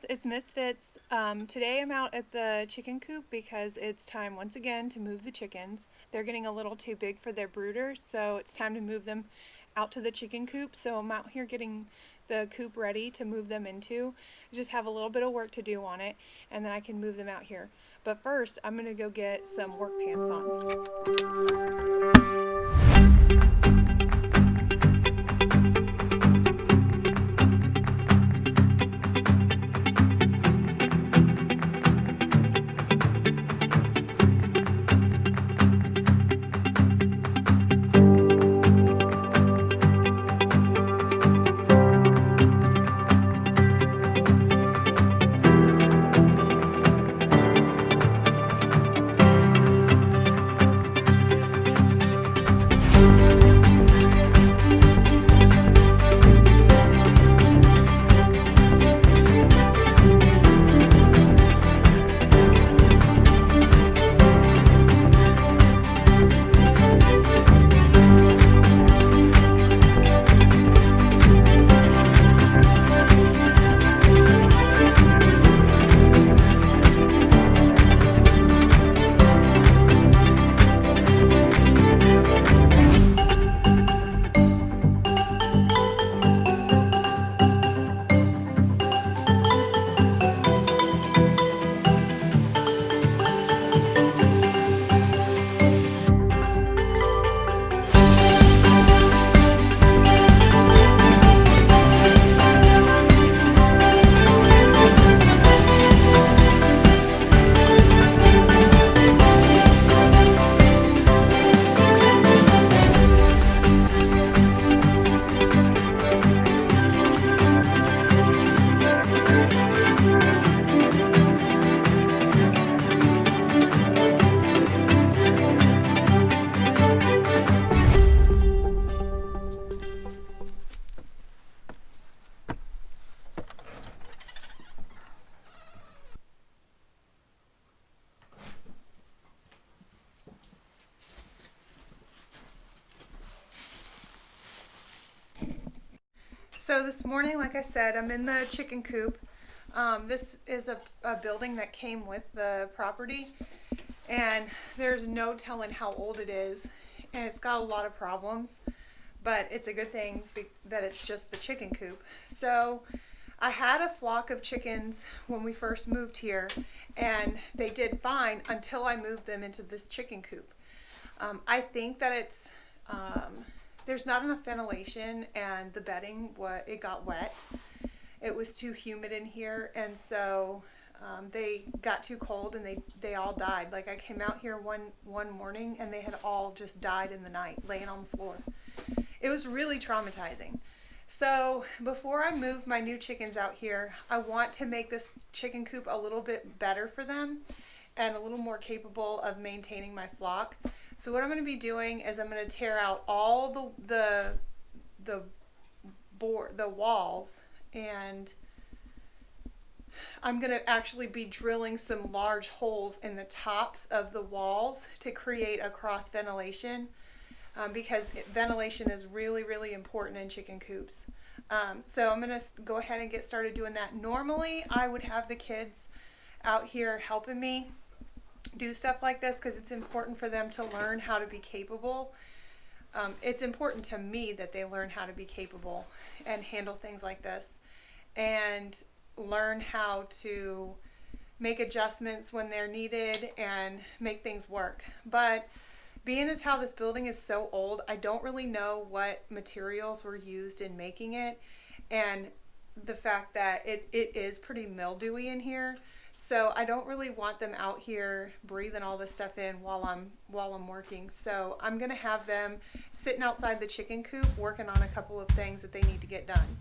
it's Misfits. Today I'm out at the chicken coop because it's time once again to move the chickens. They're getting a little too big for their brooders, so it's time to move them out to the chicken coop. So I'm out here getting the coop ready to move them into. I just have a little bit of work to do on it, and then I can move them out here. But first, I'm going to go get some work pants on. So this morning, like I said, I'm in the chicken coop. This is a building that came with the property, and there's no telling how old it is, and it's got a lot of problems, but it's a good thing that it's just the chicken coop. So I had a flock of chickens when we first moved here, and they did fine until I moved them into this chicken coop. I think that it's there's not enough ventilation, and the bedding, it got wet. It was too humid in here, and so they got too cold, and they all died. Like, I came out here one morning, and they had all just died in the night, laying on the floor. It was really traumatizing. So before I move my new chickens out here, I want to make this chicken coop a little bit better for them and a little more capable of maintaining my flock. So what I'm going to be doing is I'm going to tear out all the walls, and I'm going to actually be drilling some large holes in the tops of the walls to create a cross ventilation, because ventilation is really, really important in chicken coops. So I'm going to go ahead and get started doing that. Normally I would have the kids out here helping me do stuff like this because it's important for them to learn how to be capable. It's important to me that they learn how to be capable and handle things like this, and learn how to make adjustments when they're needed and make things work. But being as how this building is so old, I don't really know what materials were used in making it, and the fact that it is pretty mildewy in here. So I don't really want them out here breathing all this stuff in while I'm working. So I'm gonna have them sitting outside the chicken coop working on a couple of things that they need to get done.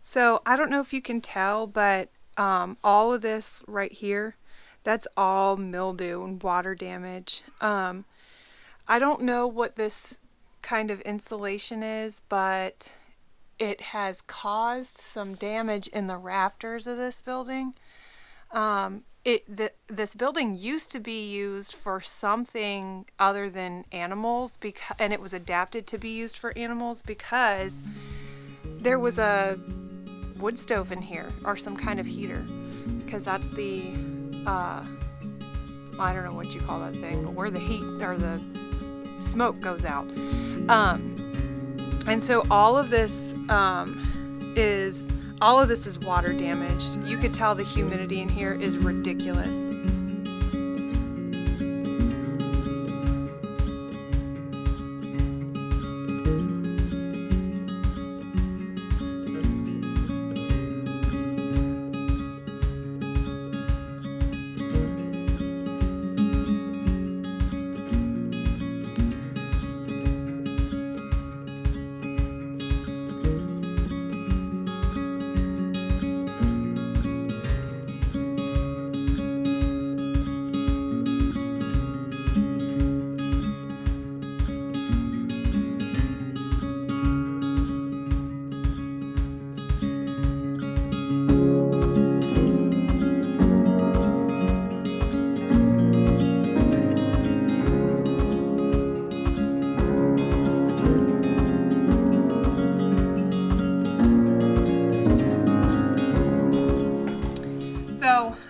So I don't know if you can tell, but all of this right here, that's all mildew and water damage. I don't know what this kind of insulation is, but it has caused some damage in the rafters of this building. This building used to be used for something other than animals, and it was adapted to be used for animals because there was a wood stove in here or some kind of heater, because that's the I don't know what you call that thing, but where the heat or the smoke goes out. And so all of this is water damaged. You could tell the humidity in here is ridiculous.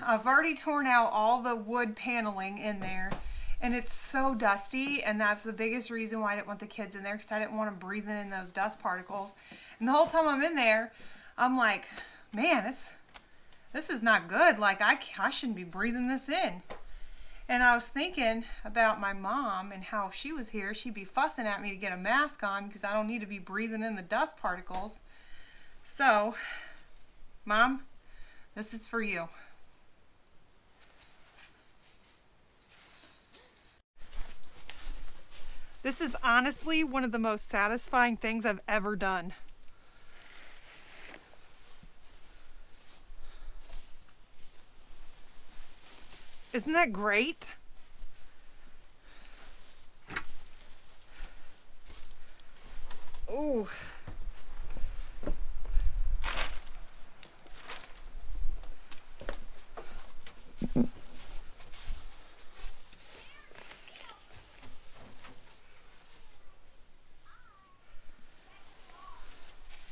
I've already torn out all the wood paneling in there, and it's so dusty, and that's the biggest reason why I didn't want the kids in there, because I didn't want them breathing in those dust particles. And the whole time I'm in there, I'm like, man, this is not good. Like, I shouldn't be breathing this in. And I was thinking about my mom and how if she was here, she'd be fussing at me to get a mask on because I don't need to be breathing in the dust particles. So, Mom, this is for you. This is honestly one of the most satisfying things I've ever done. Isn't that great? Oh.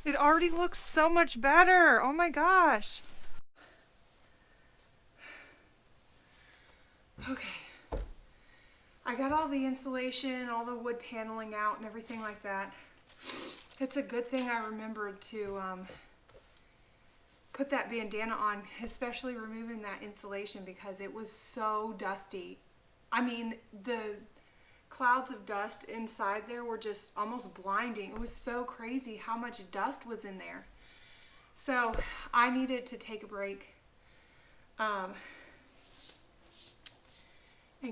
It already looks so much better. Oh my gosh. Okay. I got all the insulation, all the wood paneling out and everything like that. It's a good thing I remembered to put that bandana on, especially removing that insulation, because it was so dusty. I mean, the clouds of dust inside there were just almost blinding. It was so crazy how much dust was in there. So I needed to take a break and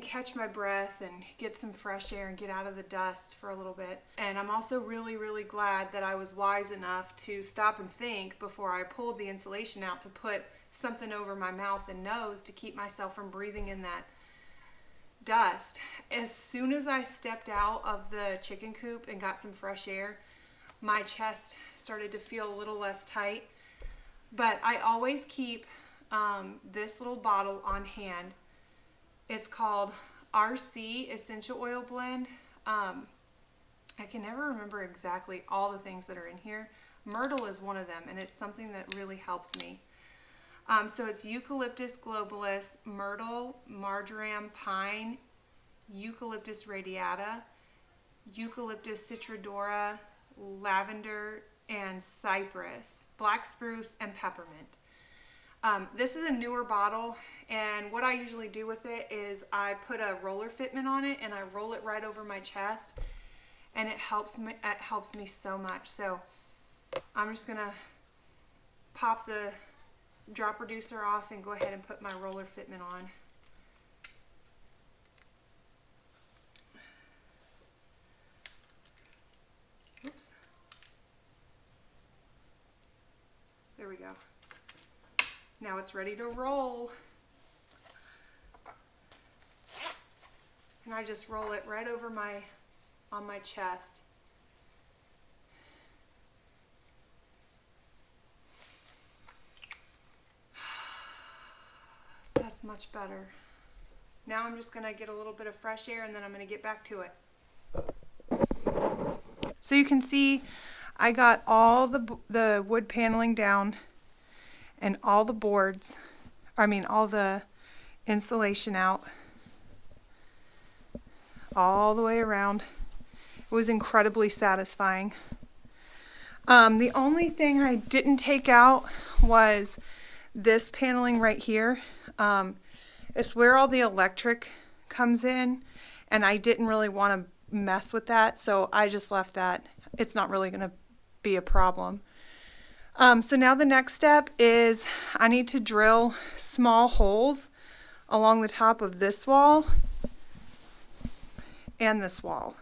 catch my breath and get some fresh air and get out of the dust for a little bit. And I'm also really, really glad that I was wise enough to stop and think before I pulled the insulation out to put something over my mouth and nose to keep myself from breathing in that dust. As soon as I stepped out of the chicken coop and got some fresh air, my chest started to feel a little less tight. But I always keep this little bottle on hand. It's called RC Essential Oil Blend. I can never remember exactly all the things that are in here. Myrtle is one of them, and it's something that really helps me. So it's Eucalyptus globalis, myrtle, marjoram, pine, Eucalyptus radiata, Eucalyptus citrodora, lavender, and cypress, black spruce, and peppermint. This is a newer bottle, and what I usually do with it is I put a roller fitment on it and I roll it right over my chest, and it helps me so much. So I'm just gonna pop the drop reducer off and go ahead and put my roller fitment on. Oops. go. Now it's ready to roll. And I just roll it right over on my chest. That's much better. Now I'm just gonna get a little bit of fresh air and then I'm gonna get back to it. So you can see I got all the wood paneling down and all the boards, all the insulation out all the way around. It was incredibly satisfying. The only thing I didn't take out was this paneling right here. It's where all the electric comes in, and I didn't really want to mess with that, so I just left that. It's not really going to be a problem. So now the next step is I need to drill small holes along the top of this wall and this wall.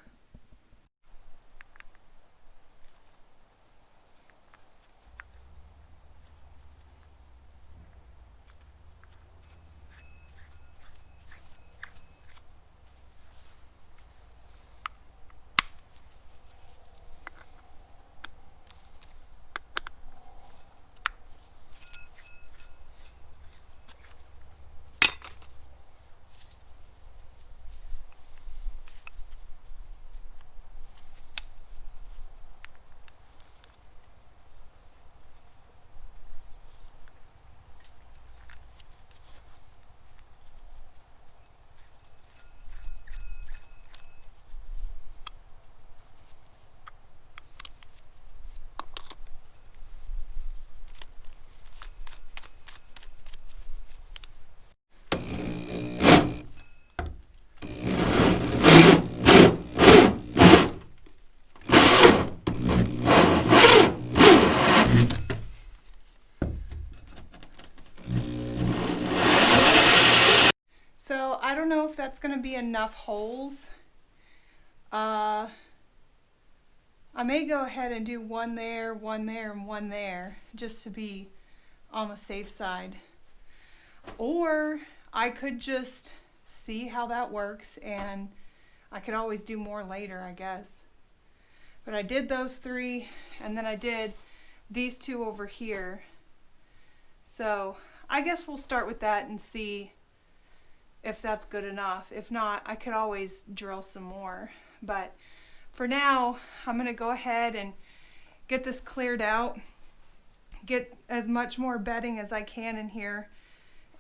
So I don't know if that's going to be enough holes. I may go ahead and do one there, and one there, just to be on the safe side. Or I could just see how that works, and I could always do more later, I guess. But I did those three, and then I did these two over here. So I guess we'll start with that and see if that's good enough. If not, I could always drill some more. But for now, I'm going to go ahead and get this cleared out, get as much more bedding as I can in here,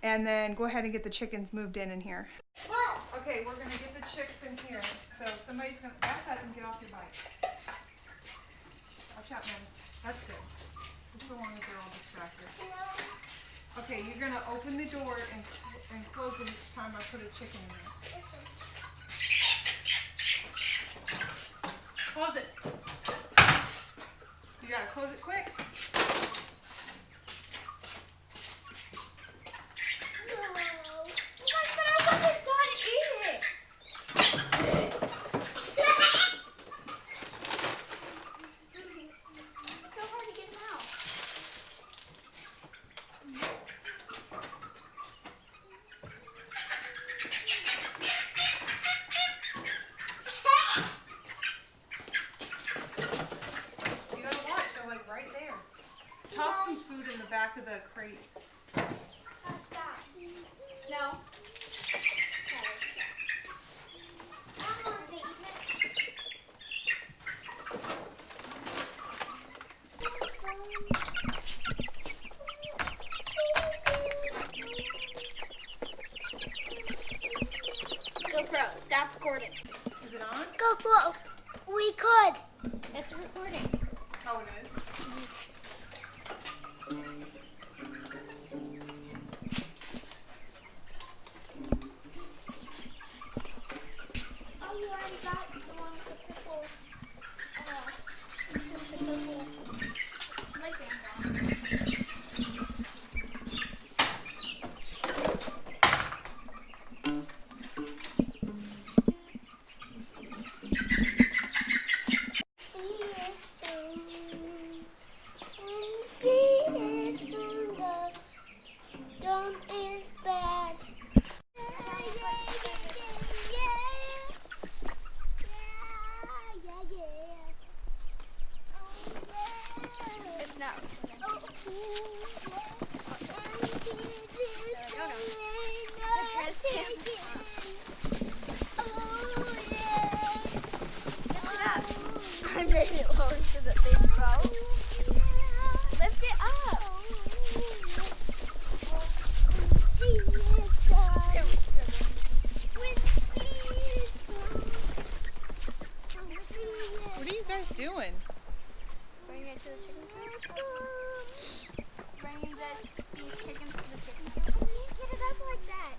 and then go ahead and get the chickens moved in here. Okay, we're going to get the chicks in here. So somebody's going to back up and get off your bike. Watch out, man. That's good. Just so long as they're all distracted. Okay, you're going to open the door and close it each time I put a chicken in there. Close it. You got to close it quick. Back of the crate. Stop. No. GoPro, stop recording. Is it on? GoPro, we could. It's recording. Oh, it is? I'm ready to lower to the big boat. Lift it up. What are you guys doing? Bring it to the chicken coop. Bringing these chickens to the chicken coop. Get it up like that.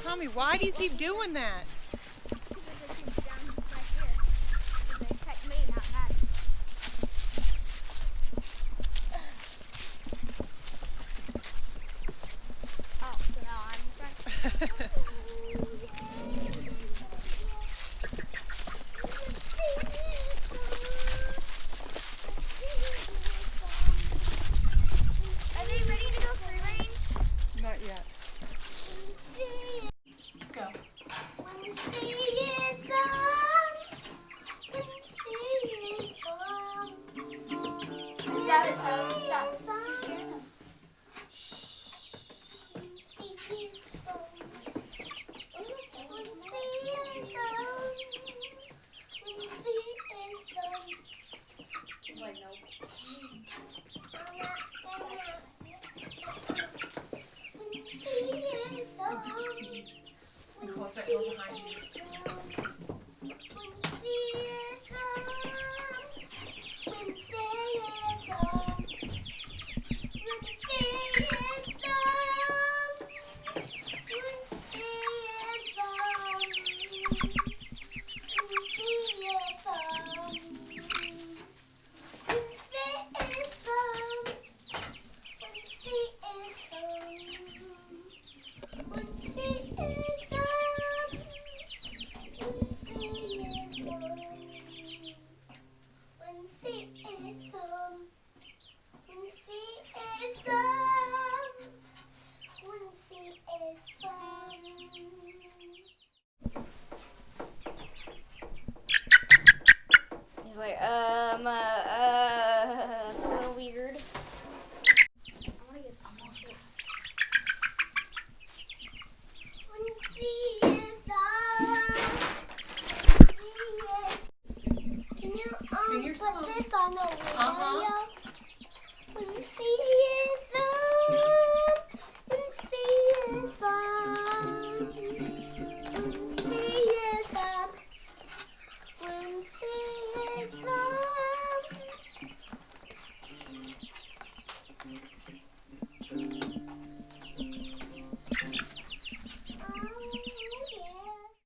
Tommy, why do you keep doing that? Because they keep down right here. So they protect me, not Maddie. Oh, so now I'm in front. Are they ready to go free range? Not yet. Go. Stop it, stop. You're scaring them. He's like, nope. Close that door behind you. He's like, that's a little weird. I want to get almost there. Sing your song. Put this on the window?